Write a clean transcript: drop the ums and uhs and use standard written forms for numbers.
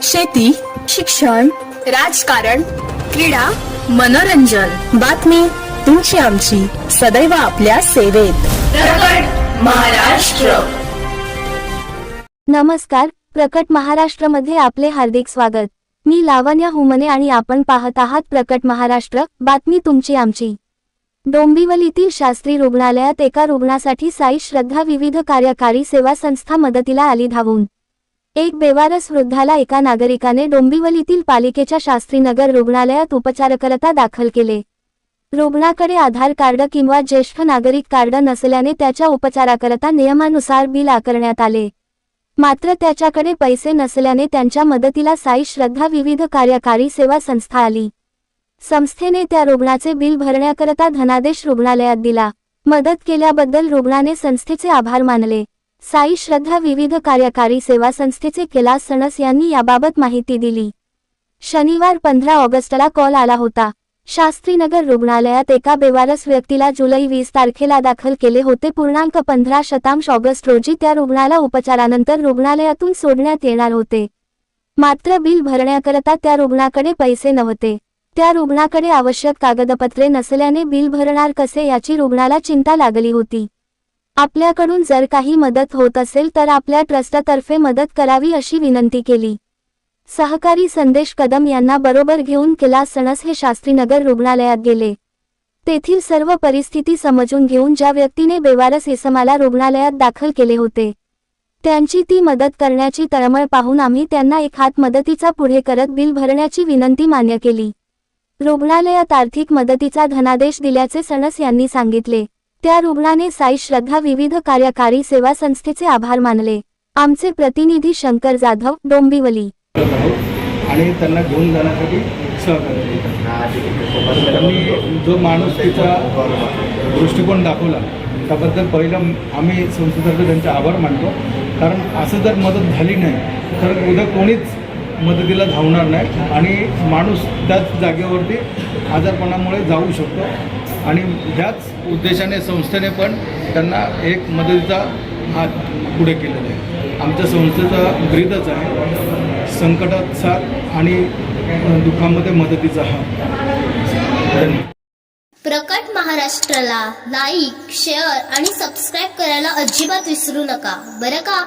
शेती, शिक्षण, राजकारण, क्रीडा, मनोरंजन, बातमी तुमची आमची सदैव आपल्या सेवेत. प्रकट महाराष्ट्र. नमस्कार, प्रकट महाराष्ट्रमध्ये आपले हार्दिक स्वागत. मी लावण्या हुमने आणि आपण पाहत आहात प्रकट महाराष्ट्र, बातमी तुमची आमची. डोंबिवलीतील शास्त्री रुग्णालयात एका रुग्णासाठी साई श्रद्धा विविध कार्यकारी सेवा संस्था मदतीला आली धावून. एक बेवारस वृद्धाला एका नागरिकाने डोंबिवलीतील पालिकेच्या शास्त्रीनगर रुग्णालयात उपचारकरता दाखल केले. रुग्णाकडे आधार कार्ड किंवा ज्येष्ठ नागरिक कार्ड नसल्याने त्याच्या उपचाराकरता नियमानुसार बिल आकारण्यात आले. मात्र त्याच्याकडे पैसे नसल्याने त्यांच्या मदतीला साई श्रद्धा विविध कार्यकारी सेवा संस्था आली. संस्थेने त्या रुग्णाचे बिल भरण्याकरता धनादेश रुग्णालयात दिला. मदत केल्याबद्दल रुग्णाने संस्थेचे आभार मानले. साई श्रद्धा विविध कार्यकारी सेवा संस्थेचे कैलास सणस यांनी याबाबत माहिती दिली. शनिवार 15 ऑगस्टला कॉल आला होता. शास्त्रीनगर रुग्णालयात एका बेवारस व्यक्तीला जुलै 20 तारखेला दाखल केले होते. 15 ऑगस्ट रोजी त्या रुग्णाला उपचारानंतर रुग्णालयातून सोडण्यात येणार होते. मात्र बिल भरण्याकरता त्या रुग्णाकडे पैसे नव्हते. त्या रुग्णाकडे आवश्यक कागदपत्रे नसल्याने बिल भरणार कसे याची रुग्णाला चिंता लागली होती. आपल्याकडून जर काही मदत होत असेल तर आपल्या ट्रस्टतर्फे मदत करावी अशी विनंती केली. सहकारी संदेश कदम यांना बरोबर घेऊन कैलास सणस हे शास्त्रीनगर रुग्णालयात गेले. तेथील सर्व परिस्थिती समजून घेऊन ज्या व्यक्तीने बेवारस इसमाला रुग्णालयात दाखल केले होते त्यांची ती मदत करण्याची तळमळ पाहून आम्ही त्यांना एक हात मदतीचा पुढे करत बिल भरण्याची विनंती मान्य केली. रुग्णालयात आर्थिक मदतीचा धनादेश दिल्याचे सणस यांनी सांगितले. त्या रुग्णाने साई श्रद्धा विविध कार्यकारी सेवा संस्थेचे आभार मानले. आमचे प्रतिनिधी शंकर जाधव, डोंबिवली. आणि त्यांना घेऊन जाण्यासाठी सहकार्य त्यांनी जो माणूस त्याचा दृष्टिकोन दाखवला त्याबद्दल पहिलं आम्ही संस्थेतर्फे त्यांचे आभार मानतो. कारण असं जर मदत झाली नाही तर उद्या कोणीच मदतीला धावणार नाही आणि माणूस त्याच जागेवरती आजारपणामुळे जाऊ शकतो. आणि ह्याच उद्देशाने संस्थेने पण त्यांना एक मदतीचा हात पुढे केलेला आहे. आमच्या संस्थेचा ब्रीदच आहे, संकटात साथ आणि दुःखामध्ये मदतीचा हात. प्रकट महाराष्ट्राला लाईक, शेअर आणि सबस्क्राईब करायला अजिबात विसरू नका बरं का.